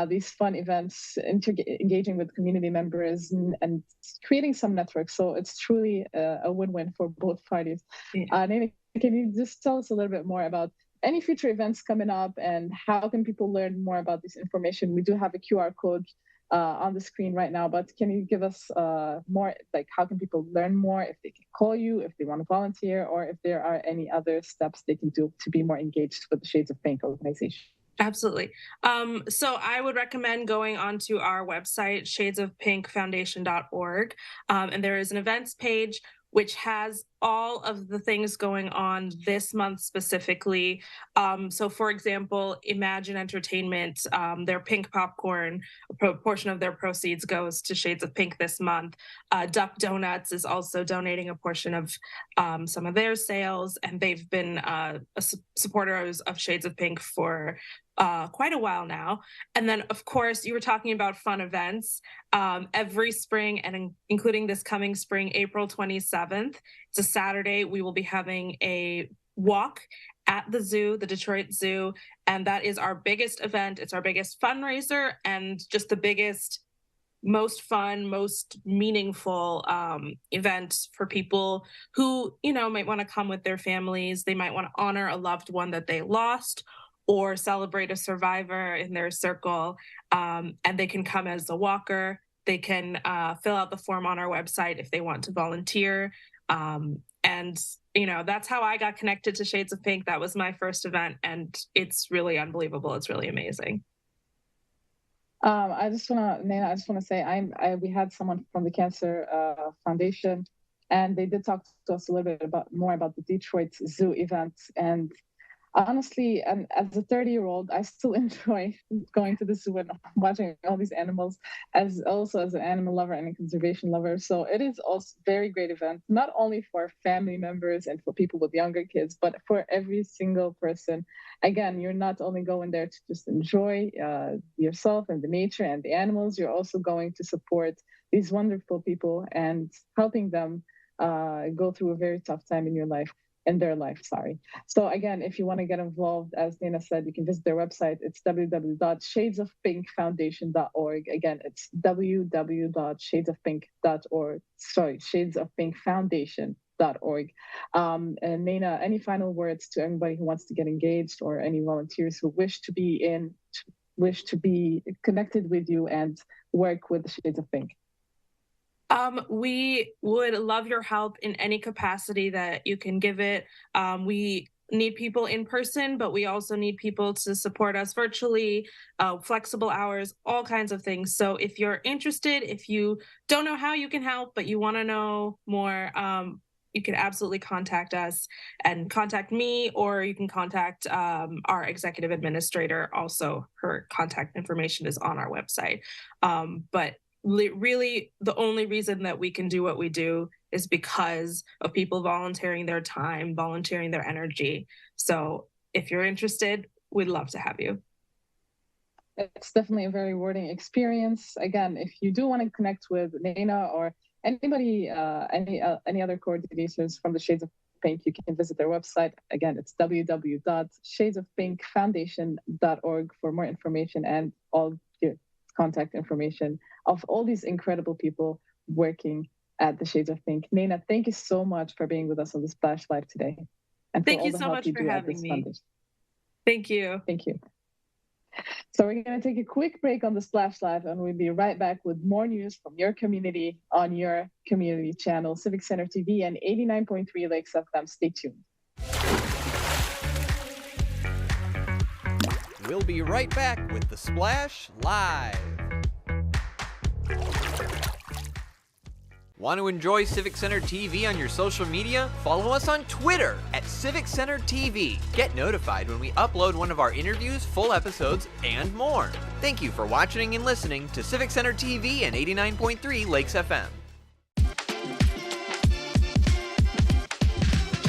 these fun events, engaging with community members and creating some networks. So it's truly a win-win for both parties. Yeah. Nina, can you just tell us a little bit more about any future events coming up and how can people learn more about this information? We do have a QR code on the screen right now, but can you give us more, how can people learn more, if they can call you, if they want to volunteer, or if there are any other steps they can do to be more engaged with the Shades of Pink organization? Absolutely. So I would recommend going onto our website, shadesofpinkfoundation.org, and there is an events page which has all of the things going on this month specifically. So for example, Imagine Entertainment, their pink popcorn, a portion of their proceeds goes to Shades of Pink this month. Duck Donuts is also donating a portion of some of their sales, and they've been supporters of Shades of Pink for quite a while now. And then, of course, you were talking about fun events. Every spring, and including this coming spring, April 27th, it's a Saturday, we will be having a walk at the zoo, the Detroit Zoo, and that is our biggest event. It's our biggest fundraiser and just the biggest, most fun, most meaningful event for people who, might want to come with their families. They might want to honor a loved one that they lost or celebrate a survivor in their circle. And they can come as a walker. They can fill out the form on our website if they want to volunteer. And that's how I got connected to Shades of Pink. That was my first event, and it's really unbelievable. It's really amazing. I just want to say we had someone from the Cancer Foundation, and they did talk to us a little bit more about the Detroit Zoo event. And honestly, and as a 30-year-old, I still enjoy going to the zoo and watching all these animals, as an animal lover and a conservation lover. So it is also a very great event, not only for family members and for people with younger kids, but for every single person. Again, you're not only going there to just enjoy yourself and the nature and the animals, you're also going to support these wonderful people and helping them go through a very tough time in their life. So again, if you want to get involved, as Dana said, you can visit their website. It's www.shadesofpinkfoundation.org. Again, it's www.shadesofpink.org. Shadesofpinkfoundation.org. And Nana, any final words to anybody who wants to get engaged, or any volunteers who wish to be connected with you and work with the Shades of Pink? We would love your help in any capacity that you can give it. We need people in person, but we also need people to support us virtually, flexible hours, all kinds of things. So if you're interested, if you don't know how you can help, but you want to know more, you can absolutely contact us and contact me, or you can contact our executive administrator. Also, her contact information is on our website. But really, the only reason that we can do what we do is because of people volunteering their time, volunteering their energy. So if you're interested, we'd love to have you. It's definitely a very rewarding experience. Again, if you do want to connect with Nana or anybody, any other coordinators from the Shades of Pink, you can visit their website. Again, it's www.shadesofpinkfoundation.org for more information and all your contact information of all these incredible people working at the Shades of Pink. Nana, thank you so much for being with us on the Splash Live today. And thank you so much for having me. Foundation. Thank you. Thank you. So we're going to take a quick break on the Splash Live, and we'll be right back with more news from your community on your community channel, Civic Center TV and 89.3 Lakes FM. Stay tuned. We'll be right back with the Splash Live. Want to enjoy Civic Center TV on your social media? Follow us on Twitter at Civic Center TV. Get notified when we upload one of our interviews, full episodes, and more. Thank you for watching and listening to Civic Center TV and 89.3 Lakes FM.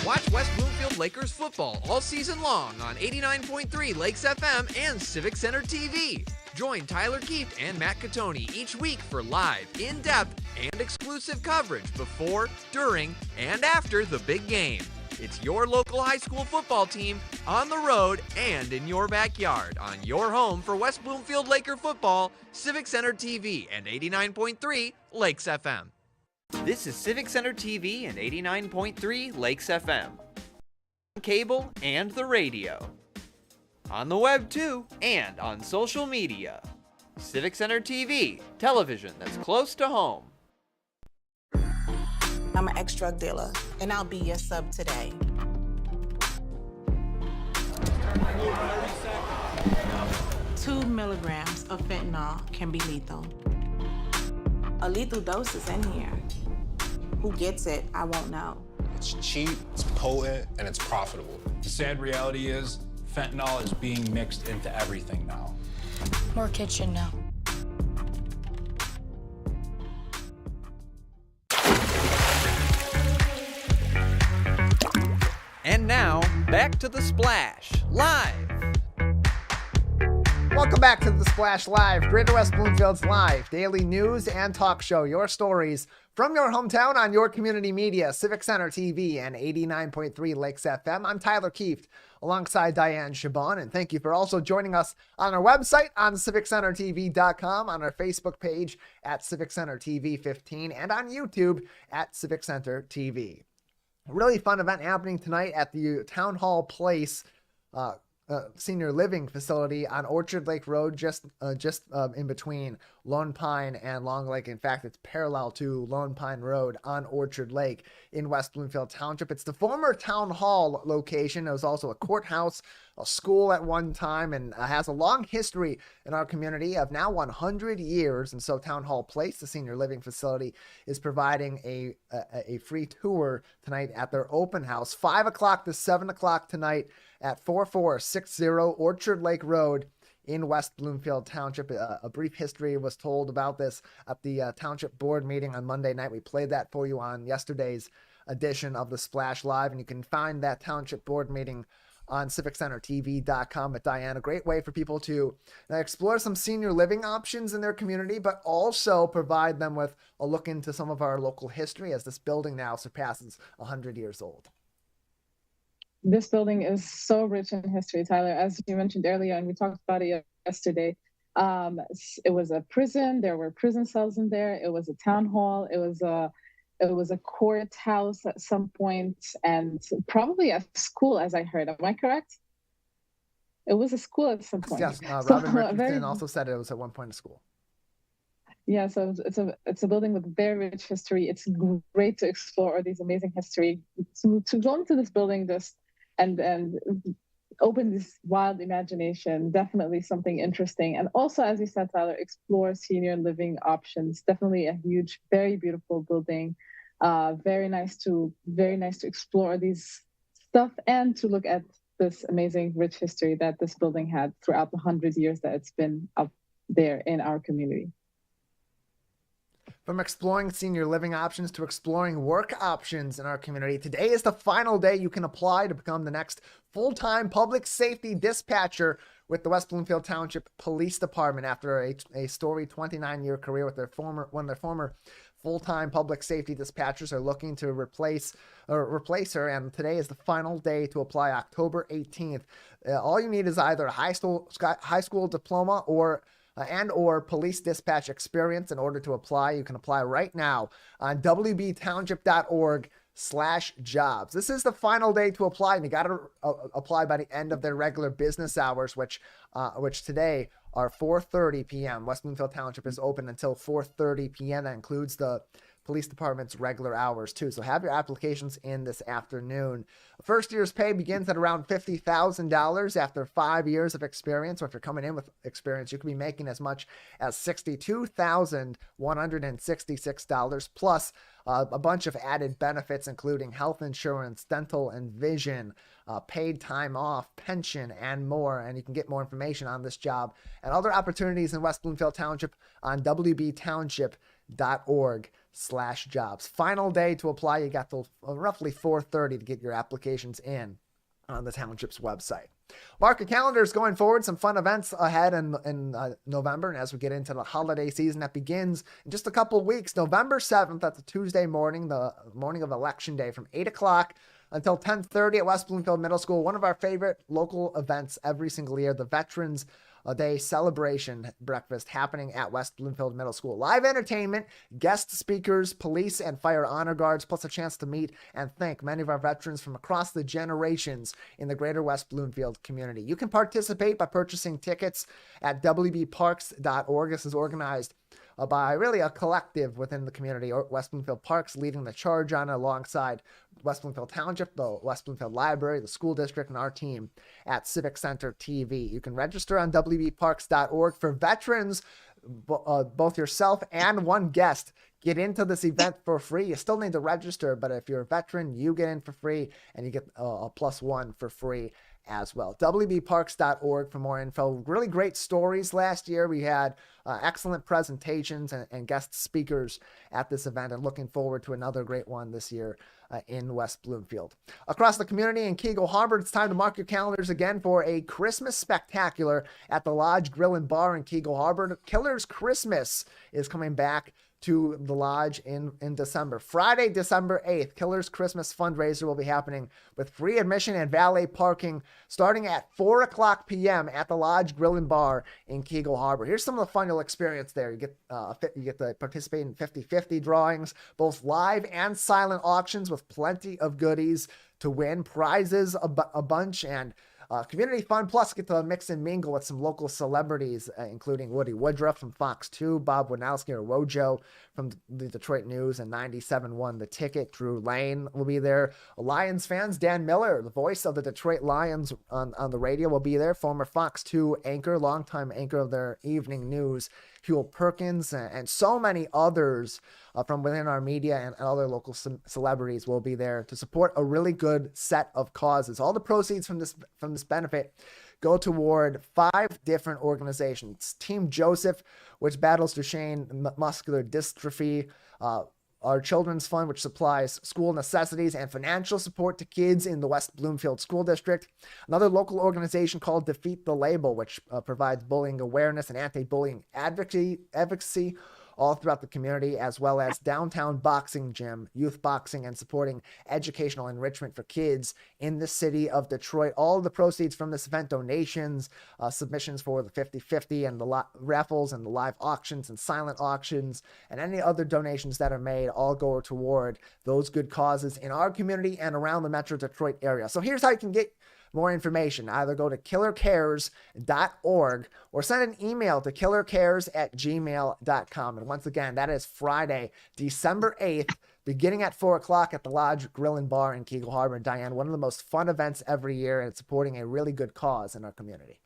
Watch West Bloomfield Lakers football all season long on 89.3 Lakes FM and Civic Center TV. Join Tyler Kieft and Matt Catoni each week for live, in-depth, and exclusive coverage before, during, and after the big game. It's your local high school football team on the road and in your backyard on your home for West Bloomfield Laker football, Civic Center TV and 89.3 Lakes FM. This is Civic Center TV and 89.3 Lakes FM. Cable and the radio. On the web too, and on social media. Civic Center TV, television that's close to home. I'm an ex-drug dealer, and I'll be your sub today. Two milligrams of fentanyl can be lethal. A lethal dose is in here. Who gets it, I won't know. It's cheap, it's potent, and it's profitable. The sad reality is, fentanyl is being mixed into everything now. More kitchen now. And now, back to the Splash, live. Welcome back to The Splash Live, Greater West Bloomfield's live daily news and talk show. Your stories from your hometown on your community media, Civic Center TV and 89.3 Lakes FM. I'm Tyler Kieft alongside Dayan Chaaban, and thank you for also joining us on our website on civiccentertv.com, on our Facebook page at Civic Center TV 15, and on YouTube at Civic Center TV. A really fun event happening tonight at the Town Hall Place senior living facility on Orchard Lake Road, just in between Lone Pine and Long Lake. In fact, it's parallel to Lone Pine Road on Orchard Lake in West Bloomfield Township. It's the former town hall location. It was also a courthouse, a school at one time, and has a long history in our community of now 100 years. And so Town Hall Place, the senior living facility, is providing a free tour tonight at their open house, 5 o'clock to 7 o'clock tonight at 4460 Orchard Lake Road in West Bloomfield Township. A brief history was told about this at the Township Board meeting on Monday night. We played that for you on yesterday's edition of the Splash Live, and you can find that Township Board meeting on civiccentertv.com. But Diane, a great way for people to explore some senior living options in their community, but also provide them with a look into some of our local history, as this building now surpasses 100 years old. This building is so rich in history, Tyler. As you mentioned earlier, and we talked about it yesterday, it was a prison. There were prison cells in there. It was a town hall. It was a courthouse at some point, and probably a school, as I heard. Am I correct? It was a school at some point. Yes, Robin Richardson also said it was at one point a school. Yeah, so it's a building with very rich history. It's great to explore these amazing history. To go into this building and open this wild imagination, definitely something interesting. And also, as you said, Tyler, explore senior living options. Definitely a huge, very beautiful building. Very nice to explore these stuff and to look at this amazing rich history that this building had throughout the 100 years that it's been up there in our community. From exploring senior living options to exploring work options in our community, today is the final day you can apply to become the next full-time public safety dispatcher with the West Bloomfield Township Police Department. After a storied 29-year career with one of their former full-time public safety dispatchers are looking to replace her, and today is the final day to apply, October 18th. All you need is either a high school diploma or police dispatch experience in order to apply. You can apply right now on wbtownship.org/jobs. This is the final day to apply, and you got to apply by the end of their regular business hours, which today are 4:30 p.m. West Bloomfield Township is open until 4:30 p.m. That includes the police department's regular hours too. So have your applications in this afternoon. First year's pay begins at around $50,000 after 5 years of experience. Or if you're coming in with experience, you could be making as much as $62,166 plus a bunch of added benefits, including health insurance, dental and vision, paid time off, pension, and more. And you can get more information on this job and other opportunities in West Bloomfield Township on wbtownship.org/jobs. Final day to apply. You got till roughly 4:30 to get your applications in on the township's website. Mark your calendars going forward. Some fun events ahead in November. And as we get into the holiday season that begins in just a couple of weeks, November 7th, that's a Tuesday morning, the morning of Election Day, from 8 o'clock until 10:30 at West Bloomfield Middle School. One of our favorite local events every single year, the Veterans Day celebration breakfast happening at West Bloomfield Middle School. Live entertainment, guest speakers, police and fire honor guards, plus a chance to meet and thank many of our veterans from across the generations in the greater West Bloomfield community. You can participate by purchasing tickets at wbparks.org. This is organized by really a collective within the community. West Bloomfield Parks leading the charge on it alongside West Bloomfield Township, the West Bloomfield Library, the school district, and our team at Civic Center TV. You can register on wbparks.org. For veterans, both yourself and one guest get into this event for free. You still need to register, but if you're a veteran, you get in for free, and you get a +1 for free as well. wbparks.org for more info. Really great stories last year. We had excellent presentations and guest speakers at this event, and looking forward to another great one this year in West Bloomfield. Across the community in Keego Harbor, it's time to mark your calendars again for a Christmas spectacular at the Lodge Grill and Bar in Keego Harbor. Killer's Christmas is coming back to the Lodge in December. Friday, December 8th, Killer's Christmas fundraiser will be happening with free admission and valet parking starting at 4:00 p.m. at the Lodge Grill and Bar in Keego Harbor. Here's some of the fun you'll experience there. You get to participate in 50-50 drawings, both live and silent auctions with plenty of goodies to win, prizes a bunch, and community fun, plus get to mix and mingle with some local celebrities, including Woody Woodruff from Fox 2, Bob Winalski or Wojo from the Detroit News and 97.1 The Ticket. Drew Lane will be there. Lions fans, Dan Miller, the voice of the Detroit Lions on the radio, will be there. Former Fox 2 anchor, longtime anchor of their evening news, Huel Perkins, and so many others from within our media and other local celebrities will be there to support a really good set of causes. All the proceeds from this benefit go toward 5 different organizations. Team Joseph, which battles Duchenne muscular dystrophy, our Children's Fund, which supplies school necessities and financial support to kids in the West Bloomfield School District. Another local organization called Defeat the Label, which provides bullying awareness and anti-bullying advocacy all throughout the community, as well as Downtown Boxing Gym, youth boxing, and supporting educational enrichment for kids in the city of Detroit. All of the proceeds from this event, donations, submissions for the 50-50 and the raffles and the live auctions and silent auctions, and any other donations that are made all go toward those good causes in our community and around the Metro Detroit area. So here's how you can get more information. Either go to killercares.org or send an email to killercares@gmail.com. And once again, that is Friday, December 8th, beginning at 4:00 at the Lodge Grill and Bar in Keego Harbor. And Diane, one of the most fun events every year, and it's supporting a really good cause in our community.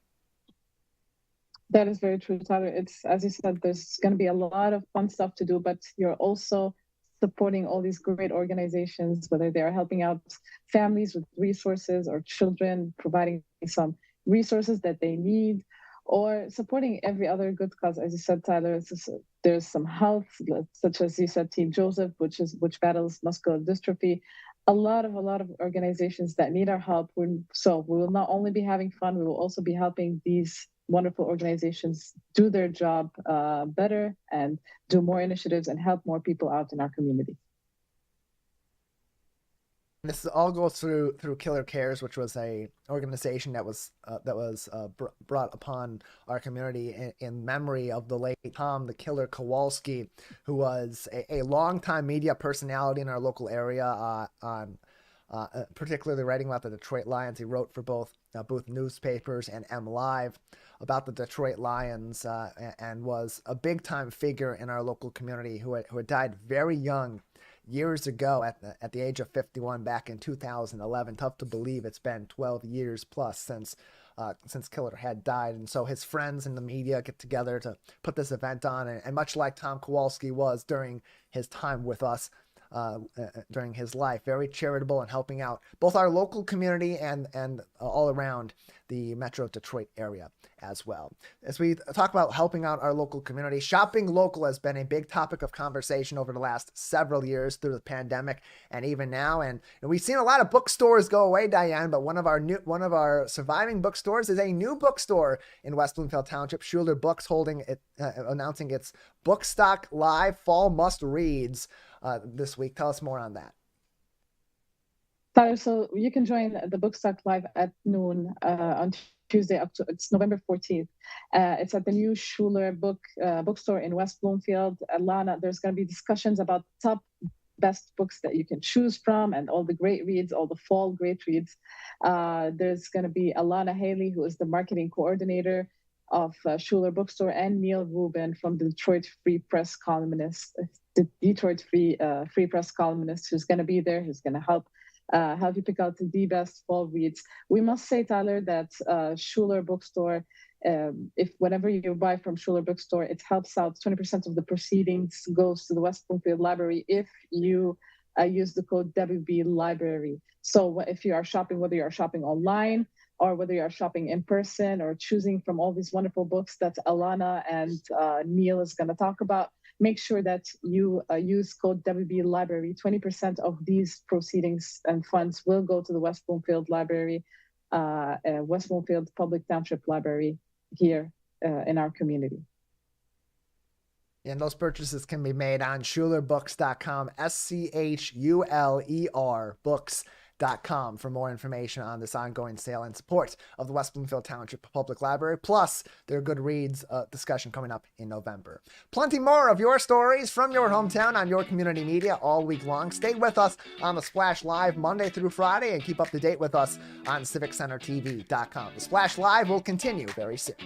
That is very true, Tyler. It's, as you said, there's going to be a lot of fun stuff to do, but you're also supporting all these great organizations, whether they're helping out families with resources or children, providing some resources that they need, or supporting every other good cause. As you said, Tyler, there's some health, such as you said, Team Joseph, which battles muscular dystrophy. A lot of organizations that need our help. So we will not only be having fun, we will also be helping these wonderful organizations do their job better and do more initiatives and help more people out in our community. This all goes through Killer Cares, which was a organization that was brought upon our community in memory of the late Tom the Killer Kowalski, who was a longtime media personality in our local area, on particularly writing about the Detroit Lions. He wrote for both Booth newspapers and M Live about the Detroit Lions, and was a big-time figure in our local community who had died very young years ago at the age of 51 back in 2011. Tough to believe it's been 12 years plus since Killer had died. And so his friends in the media get together to put this event on, and much like Tom Kowalski was during his time with us, during his life, very charitable and helping out both our local community and all around the Metro Detroit area as well. As we talk about helping out our local community, shopping local has been a big topic of conversation over the last several years through the pandemic and even now. And we've seen a lot of bookstores go away, Diane, but one of our surviving bookstores is a new bookstore in West Bloomfield Township. Schuler Books announcing its Bookstock Live Fall Must Reads this week. Tell us more on that. So you can join the Bookstock Live at noon on Tuesday, it's November 14th. It's at the new Schuler bookstore in West Bloomfield. Alana, there's going to be discussions about top best books that you can choose from and all the great reads, all the fall great reads. There's going to be Alana Haley, who is the marketing coordinator of Schuler Bookstore, and Neil Rubin from the Detroit Free Press columnist, Free Press columnist, who's going to be there, who's going to help you pick out the best fall reads. We must say, Tyler, that Schuler Bookstore If whenever you buy from Schuler Bookstore, it helps out. 20% of the proceedings goes to the West Bloomfield Library if you use the code WB Library. So if you are shopping, whether you are shopping online or whether you are shopping in person or choosing from all these wonderful books that Alana and Neil is going to talk about, make sure that you use code WB Library. 20% of these proceedings and funds will go to the West Bloomfield Library, West Bloomfield Public Township Library here in our community. And those purchases can be made on SchulerBooks.com, SCHULER books.com for more information on this ongoing sale and support of the West Bloomfield Township Public Library, plus their Good Reads discussion coming up in November. Plenty more of your stories from your hometown on your community media all week long. Stay with us on the Splash Live Monday through Friday and keep up to date with us on CivicCenterTV.com. The Splash Live will continue very soon.